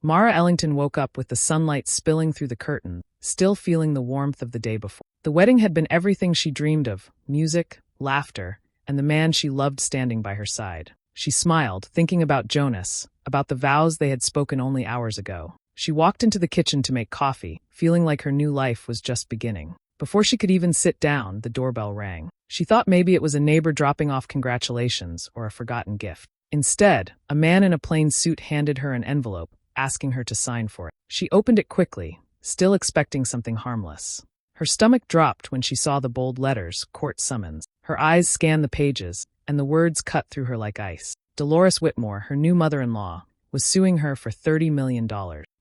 Mara Ellington woke up with the sunlight spilling through the curtain, still feeling the warmth of the day before. The wedding had been everything she dreamed of: music, laughter, and the man she loved standing by her side. She smiled, thinking about Jonas, about the vows they had spoken only hours ago. She walked into the kitchen to make coffee, feeling like her new life was just beginning. Before she could even sit down, the doorbell rang. She thought maybe it was a neighbor dropping off congratulations or a forgotten gift. Instead, a man in a plain suit handed her an envelope, asking her to sign for it. She opened it quickly, still expecting something harmless. Her stomach dropped when she saw the bold letters, "Court Summons." Her eyes scanned the pages, and the words cut through her like ice. Dolores Whitmore, her new mother-in-law, was suing her for $30 million.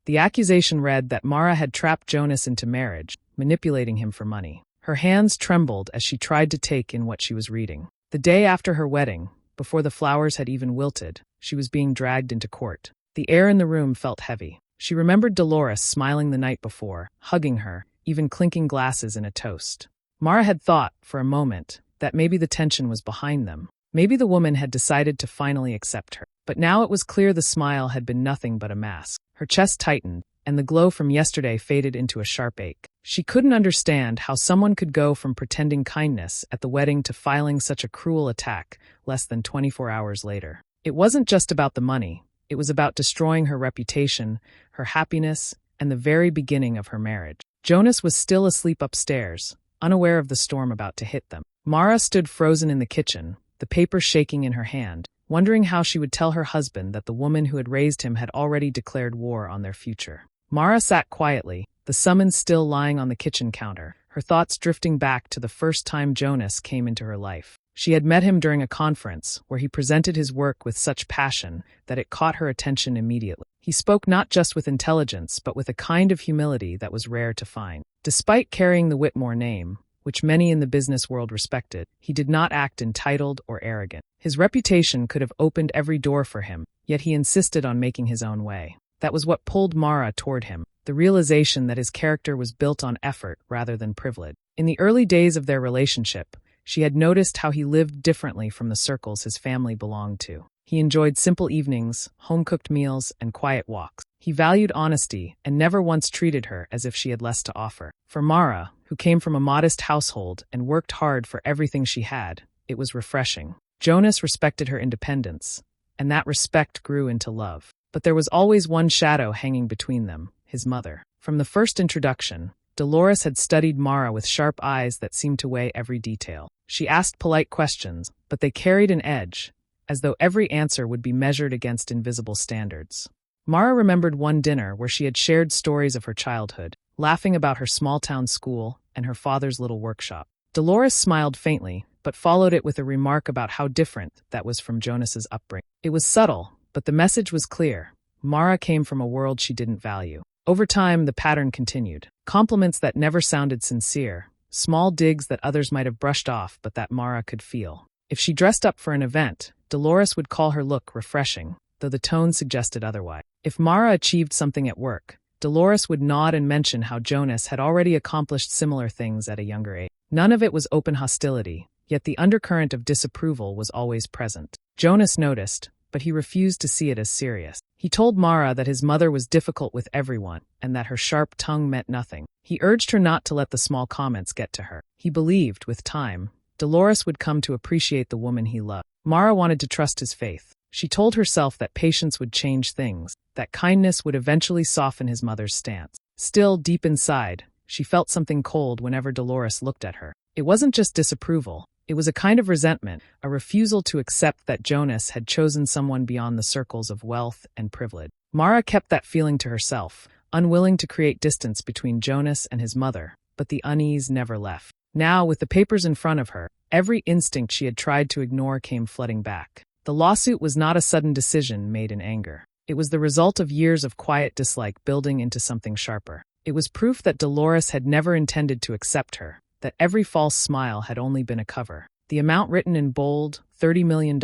The accusation read that Mara had trapped Jonas into marriage, manipulating him for money. Her hands trembled as she tried to take in what she was reading. The day after her wedding, before the flowers had even wilted, she was being dragged into court. The air in the room felt heavy. She remembered Dolores smiling the night before, hugging her, even clinking glasses in a toast. Mara had thought, for a moment, that maybe the tension was behind them. Maybe the woman had decided to finally accept her. But now it was clear the smile had been nothing but a mask. Her chest tightened, and the glow from yesterday faded into a sharp ache. She couldn't understand how someone could go from pretending kindness at the wedding to filing such a cruel attack less than 24 hours later. It wasn't just about the money. It was about destroying her reputation, her happiness, and the very beginning of her marriage. Jonas was still asleep upstairs, unaware of the storm about to hit them. Mara stood frozen in the kitchen, the paper shaking in her hand, wondering how she would tell her husband that the woman who had raised him had already declared war on their future. Mara sat quietly, the summons still lying on the kitchen counter, her thoughts drifting back to the first time Jonas came into her life. She had met him during a conference where he presented his work with such passion that it caught her attention immediately. He spoke not just with intelligence, but with a kind of humility that was rare to find. Despite carrying the Whitmore name, which many in the business world respected, he did not act entitled or arrogant. His reputation could have opened every door for him, yet he insisted on making his own way. That was what pulled Mara toward him, the realization that his character was built on effort rather than privilege. In the early days of their relationship, she had noticed how he lived differently from the circles his family belonged to. He enjoyed simple evenings, home-cooked meals, and quiet walks. He valued honesty and never once treated her as if she had less to offer. For Mara, who came from a modest household and worked hard for everything she had, it was refreshing. Jonas respected her independence, and that respect grew into love. But there was always one shadow hanging between them, his mother. From the first introduction, Dolores had studied Mara with sharp eyes that seemed to weigh every detail. She asked polite questions, but they carried an edge, as though every answer would be measured against invisible standards. Mara remembered one dinner where she had shared stories of her childhood, laughing about her small-town school and her father's little workshop. Dolores smiled faintly, but followed it with a remark about how different that was from Jonas's upbringing. It was subtle, but the message was clear. Mara came from a world she didn't value. Over time, the pattern continued. Compliments that never sounded sincere, small digs that others might have brushed off but that Mara could feel. If she dressed up for an event, Dolores would call her look refreshing, though the tone suggested otherwise. If Mara achieved something at work, Dolores would nod and mention how Jonas had already accomplished similar things at a younger age. None of it was open hostility, yet the undercurrent of disapproval was always present. Jonas noticed, but he refused to see it as serious. He told Mara that his mother was difficult with everyone, and that her sharp tongue meant nothing. He urged her not to let the small comments get to her. He believed, with time, Dolores would come to appreciate the woman he loved. Mara wanted to trust his faith. She told herself that patience would change things, that kindness would eventually soften his mother's stance. Still, deep inside, she felt something cold whenever Dolores looked at her. It wasn't just disapproval. It was a kind of resentment, a refusal to accept that Jonas had chosen someone beyond the circles of wealth and privilege. Mara kept that feeling to herself, unwilling to create distance between Jonas and his mother, but the unease never left. Now, with the papers in front of her, every instinct she had tried to ignore came flooding back. The lawsuit was not a sudden decision made in anger. It was the result of years of quiet dislike building into something sharper. It was proof that Dolores had never intended to accept her, that every false smile had only been a cover. The amount written in bold, $30 million,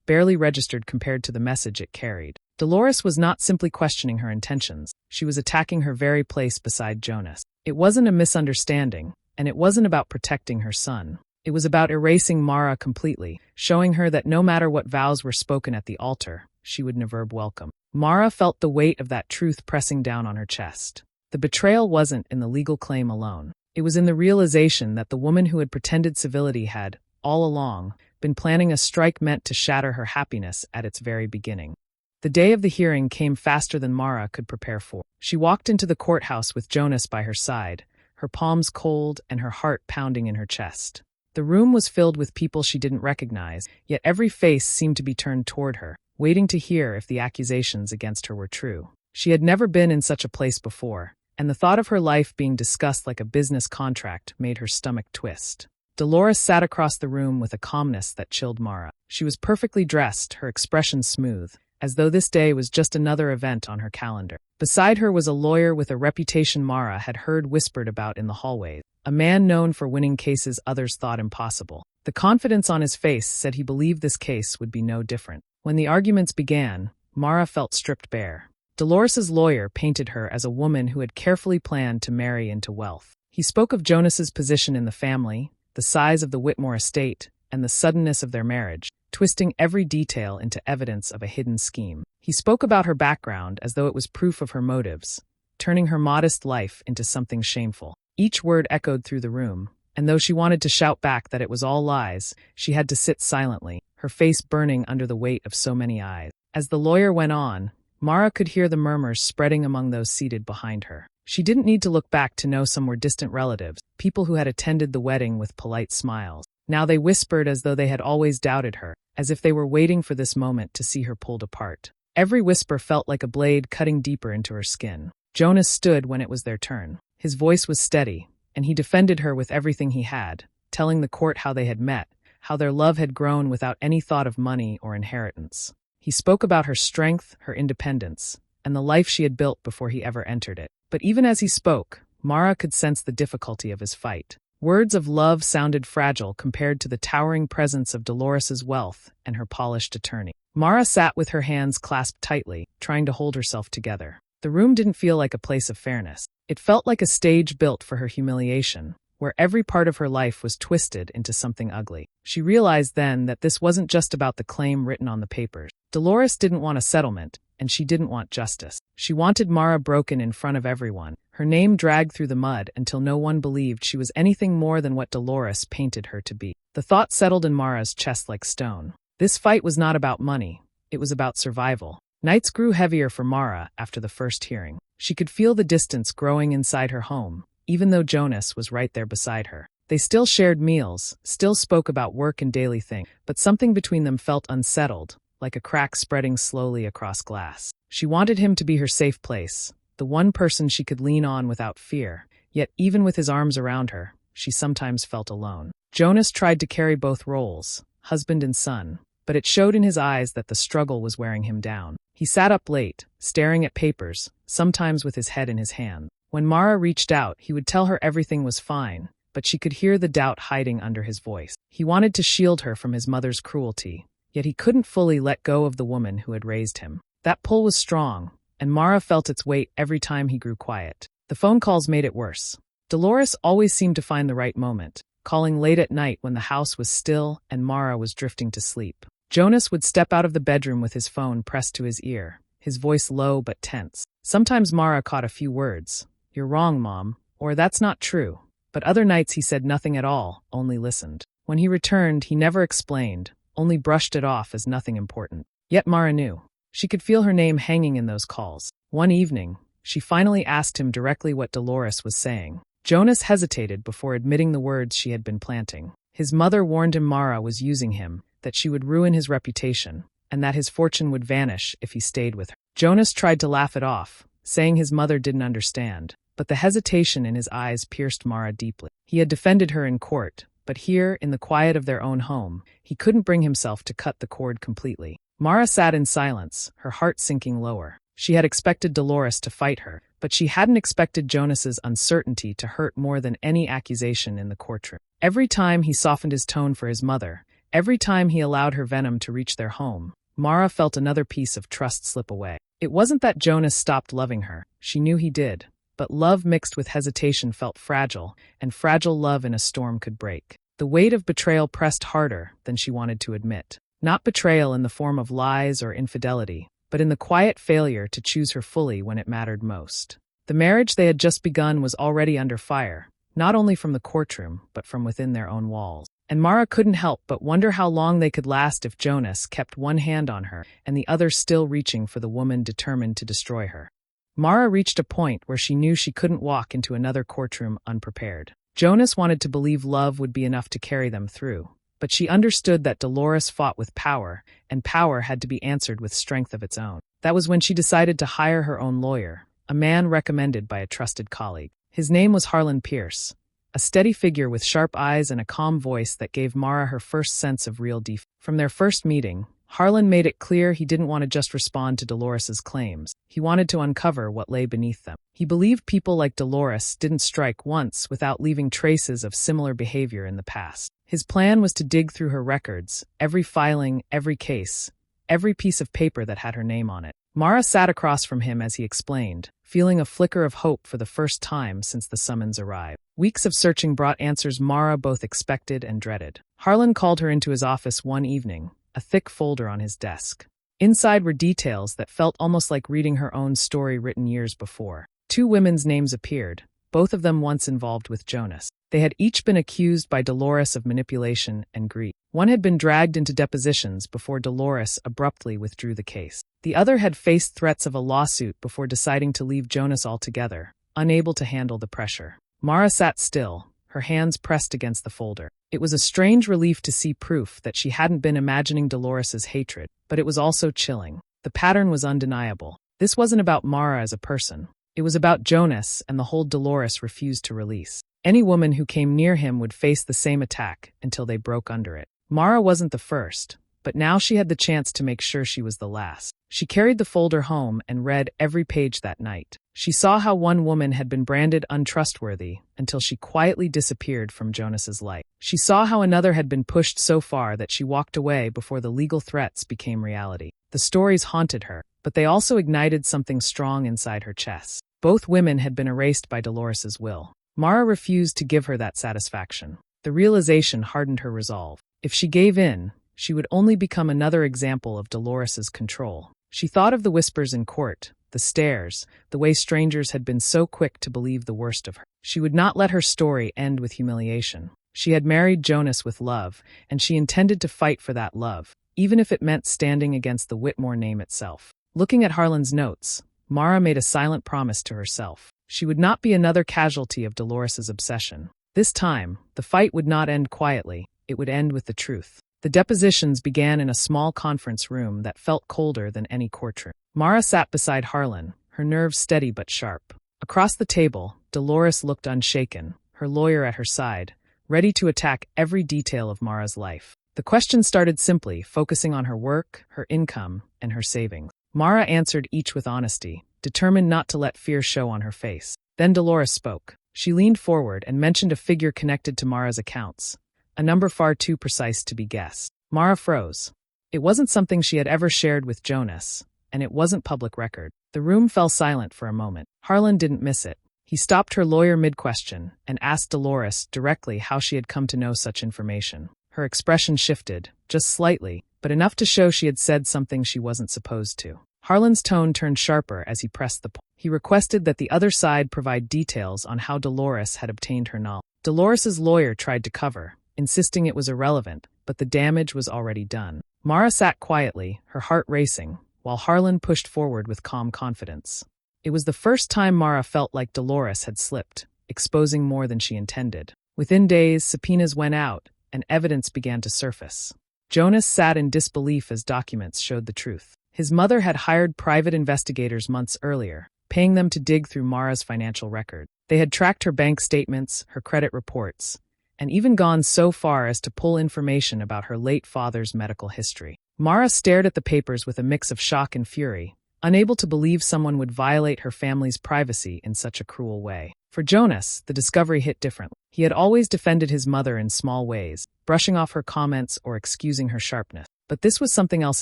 barely registered compared to the message it carried. Dolores was not simply questioning her intentions. She was attacking her very place beside Jonas. It wasn't a misunderstanding, and it wasn't about protecting her son. It was about erasing Mara completely, showing her that no matter what vows were spoken at the altar, she would never welcome. Mara felt the weight of that truth pressing down on her chest. The betrayal wasn't in the legal claim alone. It was in the realization that the woman who had pretended civility had, all along, been planning a strike meant to shatter her happiness at its very beginning. The day of the hearing came faster than Mara could prepare for. She walked into the courthouse with Jonas by her side, her palms cold and her heart pounding in her chest. The room was filled with people she didn't recognize, yet every face seemed to be turned toward her, waiting to hear if the accusations against her were true. She had never been in such a place before, and the thought of her life being discussed like a business contract made her stomach twist. Dolores sat across the room with a calmness that chilled Mara. She was perfectly dressed, her expression smooth, as though this day was just another event on her calendar. Beside her was a lawyer with a reputation Mara had heard whispered about in the hallways, a man known for winning cases others thought impossible. The confidence on his face said he believed this case would be no different. When the arguments began, Mara felt stripped bare. Dolores's lawyer painted her as a woman who had carefully planned to marry into wealth. He spoke of Jonas's position in the family, the size of the Whitmore estate, and the suddenness of their marriage, twisting every detail into evidence of a hidden scheme. He spoke about her background as though it was proof of her motives, turning her modest life into something shameful. Each word echoed through the room, and though she wanted to shout back that it was all lies, she had to sit silently, her face burning under the weight of so many eyes. As the lawyer went on, Mara could hear the murmurs spreading among those seated behind her. She didn't need to look back to know some were distant relatives, people who had attended the wedding with polite smiles. Now they whispered as though they had always doubted her, as if they were waiting for this moment to see her pulled apart. Every whisper felt like a blade cutting deeper into her skin. Jonas stood when it was their turn. His voice was steady, and he defended her with everything he had, telling the court how they had met, how their love had grown without any thought of money or inheritance. He spoke about her strength, her independence, and the life she had built before he ever entered it. But even as he spoke, Mara could sense the difficulty of his fight. Words of love sounded fragile compared to the towering presence of Dolores's wealth and her polished attorney. Mara sat with her hands clasped tightly, trying to hold herself together. The room didn't feel like a place of fairness. It felt like a stage built for her humiliation, where every part of her life was twisted into something ugly. She realized then that this wasn't just about the claim written on the papers. Dolores didn't want a settlement, and she didn't want justice. She wanted Mara broken in front of everyone, her name dragged through the mud until no one believed she was anything more than what Dolores painted her to be. The thought settled in Mara's chest like stone. This fight was not about money. It was about survival. Nights grew heavier for Mara after the first hearing. She could feel the distance growing inside her home, even though Jonas was right there beside her. They still shared meals, still spoke about work and daily things, but something between them felt unsettled, like a crack spreading slowly across glass. She wanted him to be her safe place, the one person she could lean on without fear, yet even with his arms around her, she sometimes felt alone. Jonas tried to carry both roles, husband and son, but it showed in his eyes that the struggle was wearing him down. He sat up late, staring at papers, sometimes with his head in his hand. When Mara reached out, he would tell her everything was fine, but she could hear the doubt hiding under his voice. He wanted to shield her from his mother's cruelty, yet he couldn't fully let go of the woman who had raised him. That pull was strong, and Mara felt its weight every time he grew quiet. The phone calls made it worse. Dolores always seemed to find the right moment, calling late at night when the house was still and Mara was drifting to sleep. Jonas would step out of the bedroom with his phone pressed to his ear, his voice low but tense. Sometimes Mara caught a few words. "You're wrong, Mom," or "That's not true." But other nights he said nothing at all, only listened. When he returned, he never explained, only brushed it off as nothing important. Yet Mara knew. She could feel her name hanging in those calls. One evening, she finally asked him directly what Dolores was saying. Jonas hesitated before admitting the words she had been planting. His mother warned him Mara was using him, that she would ruin his reputation, and that his fortune would vanish if he stayed with her. Jonas tried to laugh it off, saying his mother didn't understand, but the hesitation in his eyes pierced Mara deeply. He had defended her in court, but here, in the quiet of their own home, he couldn't bring himself to cut the cord completely. Mara sat in silence, her heart sinking lower. She had expected Dolores to fight her, but she hadn't expected Jonas's uncertainty to hurt more than any accusation in the courtroom. Every time he softened his tone for his mother, every time he allowed her venom to reach their home, Mara felt another piece of trust slip away. It wasn't that Jonas stopped loving her. She knew he did. But love mixed with hesitation felt fragile, and fragile love in a storm could break. The weight of betrayal pressed harder than she wanted to admit. Not betrayal in the form of lies or infidelity, but in the quiet failure to choose her fully when it mattered most. The marriage they had just begun was already under fire, not only from the courtroom, but from within their own walls. And Mara couldn't help but wonder how long they could last if Jonas kept one hand on her and the other still reaching for the woman determined to destroy her. Mara reached a point where she knew she couldn't walk into another courtroom unprepared. Jonas wanted to believe love would be enough to carry them through, but she understood that Dolores fought with power, and power had to be answered with strength of its own. That was when she decided to hire her own lawyer, a man recommended by a trusted colleague. His name was Harlan Pierce, a steady figure with sharp eyes and a calm voice that gave Mara her first sense of real defense. From their first meeting, Harlan made it clear he didn't want to just respond to Dolores's claims. He wanted to uncover what lay beneath them. He believed people like Dolores didn't strike once without leaving traces of similar behavior in the past. His plan was to dig through her records, every filing, every case, every piece of paper that had her name on it. Mara sat across from him as he explained, feeling a flicker of hope for the first time since the summons arrived. Weeks of searching brought answers Mara both expected and dreaded. Harlan called her into his office one evening, a thick folder on his desk. Inside were details that felt almost like reading her own story written years before. 2 women's names appeared, both of them once involved with Jonas. They had each been accused by Dolores of manipulation and greed. One had been dragged into depositions before Dolores abruptly withdrew the case. The other had faced threats of a lawsuit before deciding to leave Jonas altogether, unable to handle the pressure. Mara sat still, her hands pressed against the folder. It was a strange relief to see proof that she hadn't been imagining Dolores's hatred, but it was also chilling. The pattern was undeniable. This wasn't about Mara as a person. It was about Jonas and the hold Dolores refused to release. Any woman who came near him would face the same attack until they broke under it. Mara wasn't the first, but now she had the chance to make sure she was the last. She carried the folder home and read every page that night. She saw how one woman had been branded untrustworthy until she quietly disappeared from Jonas's life. She saw how another had been pushed so far that she walked away before the legal threats became reality. The stories haunted her, but they also ignited something strong inside her chest. Both women had been erased by Dolores's will. Mara refused to give her that satisfaction. The realization hardened her resolve. If she gave in, she would only become another example of Dolores's control. She thought of the whispers in court, the stares, the way strangers had been so quick to believe the worst of her. She would not let her story end with humiliation. She had married Jonas with love, and she intended to fight for that love, even if it meant standing against the Whitmore name itself. Looking at Harlan's notes, Mara made a silent promise to herself. She would not be another casualty of Dolores's obsession. This time, the fight would not end quietly, it would end with the truth. The depositions began in a small conference room that felt colder than any courtroom. Mara sat beside Harlan, her nerves steady but sharp. Across the table, Dolores looked unshaken, her lawyer at her side, ready to attack every detail of Mara's life. The questions started simply, focusing on her work, her income, and her savings. Mara answered each with honesty, determined not to let fear show on her face. Then Dolores spoke. She leaned forward and mentioned a figure connected to Mara's accounts, a number far too precise to be guessed. Mara froze. It wasn't something she had ever shared with Jonas, and it wasn't public record. The room fell silent for a moment. Harlan didn't miss it. He stopped her lawyer mid-question and asked Dolores directly how she had come to know such information. Her expression shifted, just slightly, but enough to show she had said something she wasn't supposed to. Harlan's tone turned sharper as he pressed the point. He requested that the other side provide details on how Dolores had obtained her knowledge. Dolores's lawyer tried to cover, insisting it was irrelevant, but the damage was already done. Mara sat quietly, her heart racing, while Harlan pushed forward with calm confidence. It was the first time Mara felt like Dolores had slipped, exposing more than she intended. Within days, subpoenas went out, and evidence began to surface. Jonas sat in disbelief as documents showed the truth. His mother had hired private investigators months earlier, paying them to dig through Mara's financial record. They had tracked her bank statements, her credit reports, and even gone so far as to pull information about her late father's medical history. Mara stared at the papers with a mix of shock and fury, unable to believe someone would violate her family's privacy in such a cruel way. For Jonas, the discovery hit differently. He had always defended his mother in small ways, brushing off her comments or excusing her sharpness. But this was something else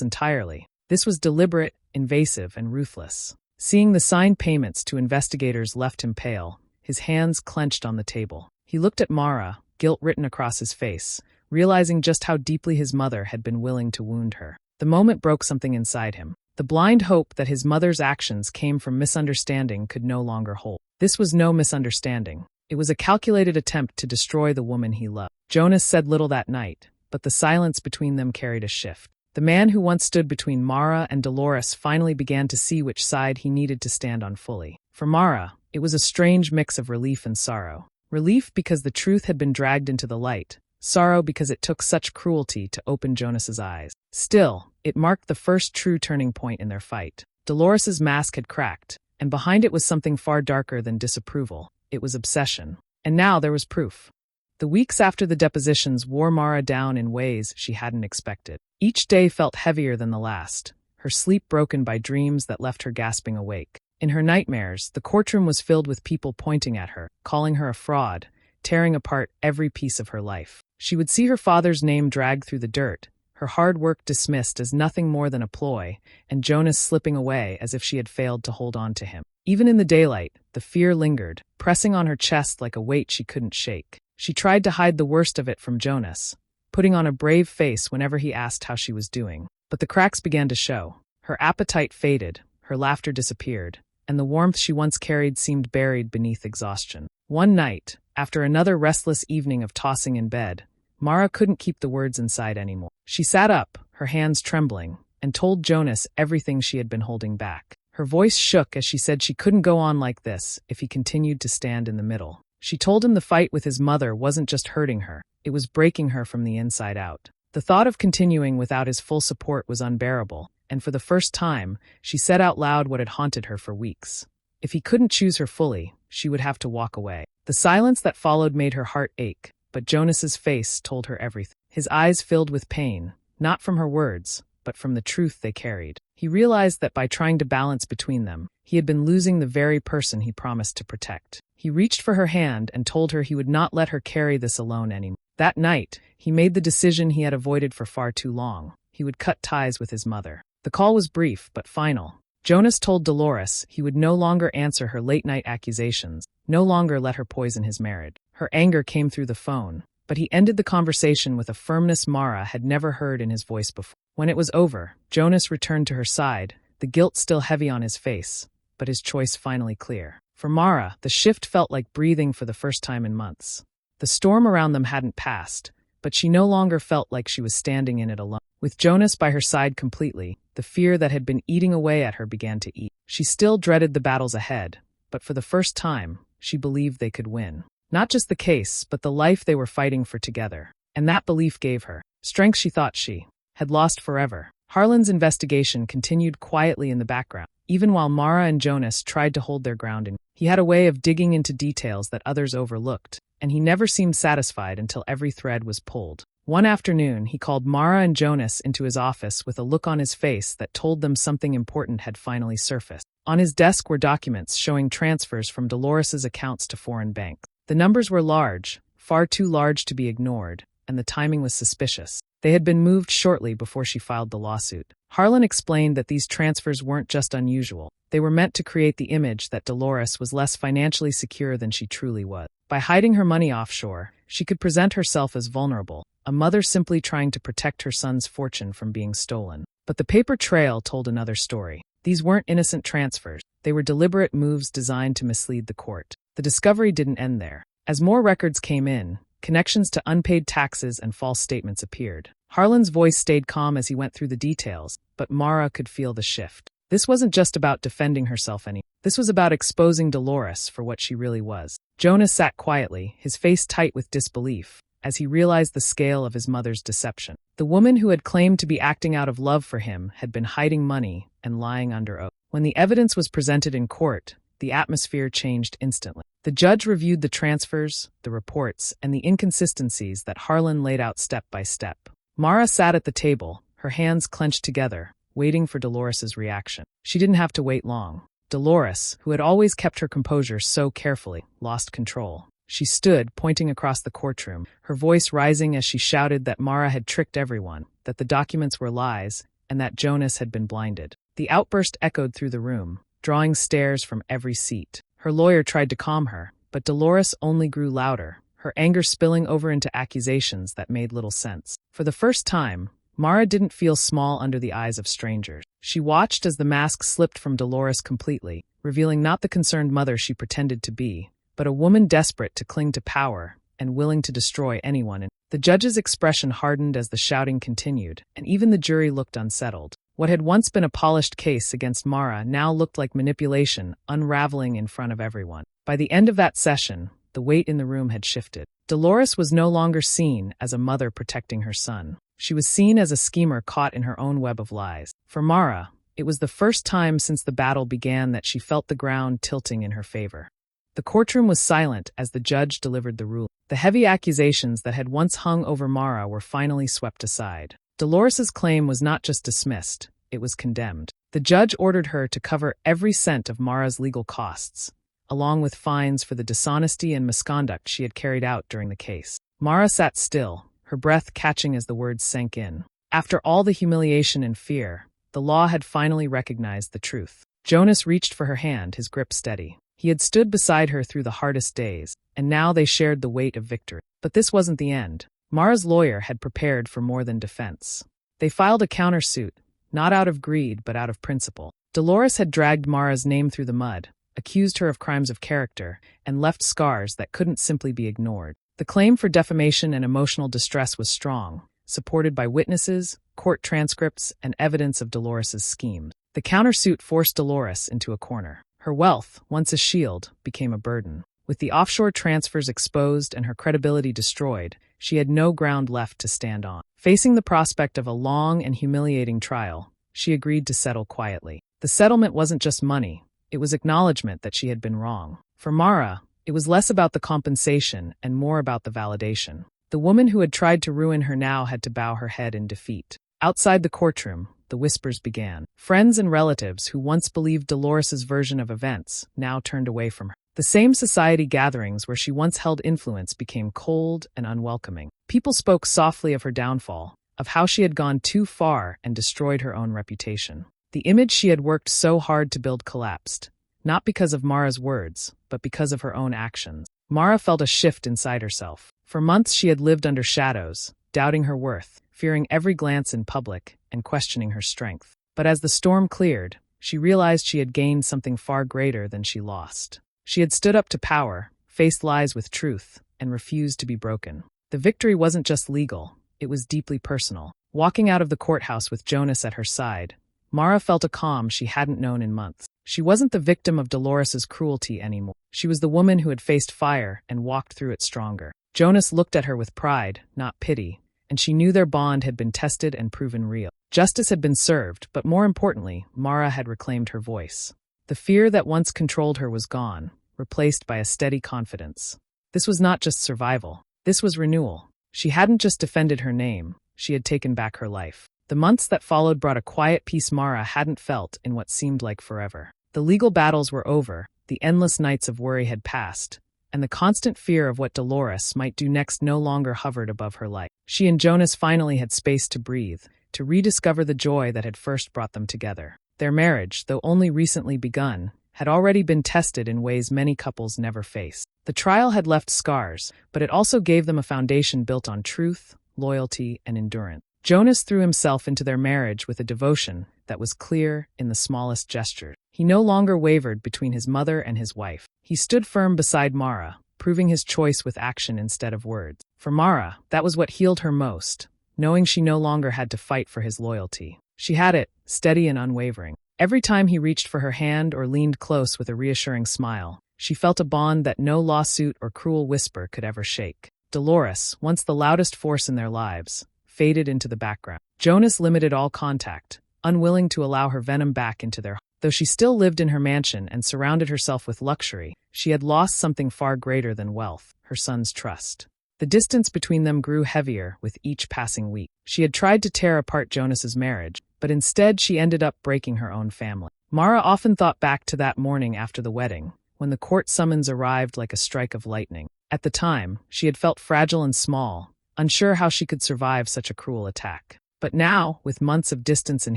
entirely. This was deliberate, invasive, and ruthless. Seeing the signed payments to investigators left him pale, his hands clenched on the table. He looked at Mara, guilt written across his face, realizing just how deeply his mother had been willing to wound her. The moment broke something inside him. The blind hope that his mother's actions came from misunderstanding could no longer hold. This was no misunderstanding. It was a calculated attempt to destroy the woman he loved. Jonas said little that night, but the silence between them carried a shift. The man who once stood between Mara and Dolores finally began to see which side he needed to stand on fully. For Mara, it was a strange mix of relief and sorrow. Relief because the truth had been dragged into the light, sorrow because it took such cruelty to open Jonas's eyes. Still, it marked the first true turning point in their fight. Dolores's mask had cracked, and behind it was something far darker than disapproval. It was obsession. And now there was proof. The weeks after the depositions wore Mara down in ways she hadn't expected. Each day felt heavier than the last, her sleep broken by dreams that left her gasping awake. In her nightmares, the courtroom was filled with people pointing at her, calling her a fraud, tearing apart every piece of her life. She would see her father's name dragged through the dirt, her hard work dismissed as nothing more than a ploy, and Jonas slipping away as if she had failed to hold on to him. Even in the daylight, the fear lingered, pressing on her chest like a weight she couldn't shake. She tried to hide the worst of it from Jonas, putting on a brave face whenever he asked how she was doing. But the cracks began to show. Her appetite faded, her laughter disappeared, and the warmth she once carried seemed buried beneath exhaustion. One night, after another restless evening of tossing in bed, Mara couldn't keep the words inside anymore. She sat up, her hands trembling, and told Jonas everything she had been holding back. Her voice shook as she said she couldn't go on like this if he continued to stand in the middle. She told him the fight with his mother wasn't just hurting her, it was breaking her from the inside out. The thought of continuing without his full support was unbearable, and for the first time, she said out loud what had haunted her for weeks. If he couldn't choose her fully, she would have to walk away. The silence that followed made her heart ache, but Jonas's face told her everything. His eyes filled with pain, not from her words, but from the truth they carried. He realized that by trying to balance between them, he had been losing the very person he promised to protect. He reached for her hand and told her he would not let her carry this alone anymore. That night, he made the decision he had avoided for far too long. He would cut ties with his mother. The call was brief but final. Jonas told Dolores he would no longer answer her late-night accusations, no longer let her poison his marriage. Her anger came through the phone, but he ended the conversation with a firmness Mara had never heard in his voice before. When it was over, Jonas returned to her side, the guilt still heavy on his face, but his choice finally clear. For Mara, the shift felt like breathing for the first time in months. The storm around them hadn't passed, but she no longer felt like she was standing in it alone. With Jonas by her side completely, the fear that had been eating away at her began to eat. She still dreaded the battles ahead, but for the first time, she believed they could win. Not just the case, but the life they were fighting for together. And that belief gave her strength she thought she had lost forever. Harlan's investigation continued quietly in the background, even while Mara and Jonas tried to hold their ground. He had a way of digging into details that others overlooked, and he never seemed satisfied until every thread was pulled. One afternoon, he called Mara and Jonas into his office with a look on his face that told them something important had finally surfaced. On his desk were documents showing transfers from Dolores's accounts to foreign banks. The numbers were large, far too large to be ignored, and the timing was suspicious. They had been moved shortly before she filed the lawsuit. Harlan explained that these transfers weren't just unusual. They were meant to create the image that Dolores was less financially secure than she truly was. By hiding her money offshore, she could present herself as vulnerable, a mother simply trying to protect her son's fortune from being stolen. But the paper trail told another story. These weren't innocent transfers. They were deliberate moves designed to mislead the court. The discovery didn't end there. As more records came in, connections to unpaid taxes and false statements appeared. Harlan's voice stayed calm as he went through the details, but Mara could feel the shift. This wasn't just about defending herself anymore. This was about exposing Dolores for what she really was. Jonas sat quietly, his face tight with disbelief, as he realized the scale of his mother's deception. The woman who had claimed to be acting out of love for him had been hiding money and lying under oath. When the evidence was presented in court, the atmosphere changed instantly. The judge reviewed the transfers, the reports, and the inconsistencies that Harlan laid out step by step. Mara sat at the table, her hands clenched together, waiting for Dolores's reaction. She didn't have to wait long. Dolores, who had always kept her composure so carefully, lost control. She stood, pointing across the courtroom, her voice rising as she shouted that Mara had tricked everyone, that the documents were lies, and that Jonas had been blinded. The outburst echoed through the room, drawing stares from every seat. Her lawyer tried to calm her, but Dolores only grew louder, her anger spilling over into accusations that made little sense. For the first time, Mara didn't feel small under the eyes of strangers. She watched as the mask slipped from Dolores completely, revealing not the concerned mother she pretended to be, but a woman desperate to cling to power and willing to destroy anyone. The judge's expression hardened as the shouting continued, and even the jury looked unsettled. What had once been a polished case against Mara now looked like manipulation, unraveling in front of everyone. By the end of that session, the weight in the room had shifted. Dolores was no longer seen as a mother protecting her son. She was seen as a schemer caught in her own web of lies. For Mara, it was the first time since the battle began that she felt the ground tilting in her favor. The courtroom was silent as the judge delivered the ruling. The heavy accusations that had once hung over Mara were finally swept aside. Dolores's claim was not just dismissed, it was condemned. The judge ordered her to cover every cent of Mara's legal costs, along with fines for the dishonesty and misconduct she had carried out during the case. Mara sat still, her breath catching as the words sank in. After all the humiliation and fear, the law had finally recognized the truth. Jonas reached for her hand, his grip steady. He had stood beside her through the hardest days, and now they shared the weight of victory. But this wasn't the end. Mara's lawyer had prepared for more than defense. They filed a countersuit, not out of greed but out of principle. Dolores had dragged Mara's name through the mud, accused her of crimes of character, and left scars that couldn't simply be ignored. The claim for defamation and emotional distress was strong, supported by witnesses, court transcripts, and evidence of Dolores's schemes. The countersuit forced Dolores into a corner. Her wealth, once a shield, became a burden. With the offshore transfers exposed and her credibility destroyed, she had no ground left to stand on. Facing the prospect of a long and humiliating trial, she agreed to settle quietly. The settlement wasn't just money, it was acknowledgement that she had been wrong. For Mara, it was less about the compensation and more about the validation. The woman who had tried to ruin her now had to bow her head in defeat. Outside the courtroom, the whispers began. Friends and relatives who once believed Dolores's version of events now turned away from her. The same society gatherings where she once held influence became cold and unwelcoming. People spoke softly of her downfall, of how she had gone too far and destroyed her own reputation. The image she had worked so hard to build collapsed, not because of Mara's words, but because of her own actions. Mara felt a shift inside herself. For months she had lived under shadows, doubting her worth, fearing every glance in public, and questioning her strength. But as the storm cleared, she realized she had gained something far greater than she lost. She had stood up to power, faced lies with truth, and refused to be broken. The victory wasn't just legal, it was deeply personal. Walking out of the courthouse with Jonas at her side, Mara felt a calm she hadn't known in months. She wasn't the victim of Dolores's cruelty anymore. She was the woman who had faced fire and walked through it stronger. Jonas looked at her with pride, not pity, and she knew their bond had been tested and proven real. Justice had been served, but more importantly, Mara had reclaimed her voice. The fear that once controlled her was gone, replaced by a steady confidence. This was not just survival. This was renewal. She hadn't just defended her name, she had taken back her life. The months that followed brought a quiet peace Mara hadn't felt in what seemed like forever. The legal battles were over, the endless nights of worry had passed, and the constant fear of what Dolores might do next no longer hovered above her life. She and Jonas finally had space to breathe, to rediscover the joy that had first brought them together. Their marriage, though only recently begun, had already been tested in ways many couples never face. The trial had left scars, but it also gave them a foundation built on truth, loyalty, and endurance. Jonas threw himself into their marriage with a devotion that was clear in the smallest gesture. He no longer wavered between his mother and his wife. He stood firm beside Mara, proving his choice with action instead of words. For Mara, that was what healed her most, knowing she no longer had to fight for his loyalty. She had it, steady and unwavering. Every time he reached for her hand or leaned close with a reassuring smile, she felt a bond that no lawsuit or cruel whisper could ever shake. Dolores, once the loudest force in their lives, faded into the background. Jonas limited all contact, unwilling to allow her venom back into their. Though she still lived in her mansion and surrounded herself with luxury, she had lost something far greater than wealth, her son's trust. The distance between them grew heavier with each passing week. She had tried to tear apart Jonas's marriage, but instead she ended up breaking her own family. Mara often thought back to that morning after the wedding, when the court summons arrived like a strike of lightning. At the time, she had felt fragile and small, unsure how she could survive such a cruel attack. But now, with months of distance and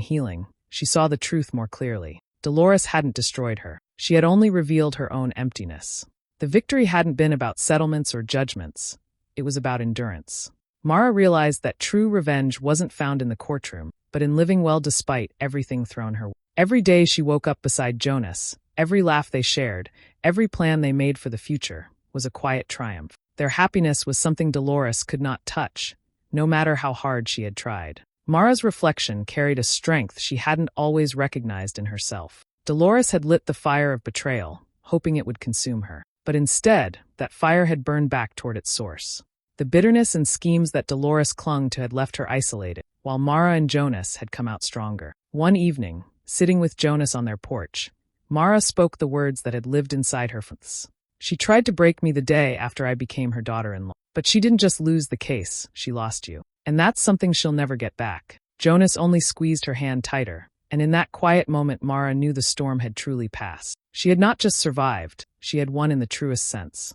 healing, she saw the truth more clearly. Dolores hadn't destroyed her. She had only revealed her own emptiness. The victory hadn't been about settlements or judgments. It was about endurance. Mara realized that true revenge wasn't found in the courtroom, but in living well despite everything thrown her way. Every day she woke up beside Jonas, every laugh they shared, every plan they made for the future, was a quiet triumph. Their happiness was something Dolores could not touch, no matter how hard she had tried. Mara's reflection carried a strength she hadn't always recognized in herself. Dolores had lit the fire of betrayal, hoping it would consume her. But instead, that fire had burned back toward its source. The bitterness and schemes that Dolores clung to had left her isolated, while Mara and Jonas had come out stronger. One evening, sitting with Jonas on their porch, Mara spoke the words that had lived inside her. She tried to break me the day after I became her daughter-in-law. But she didn't just lose the case, she lost you. And that's something she'll never get back. Jonas only squeezed her hand tighter, and in that quiet moment Mara knew the storm had truly passed. She had not just survived, she had won in the truest sense.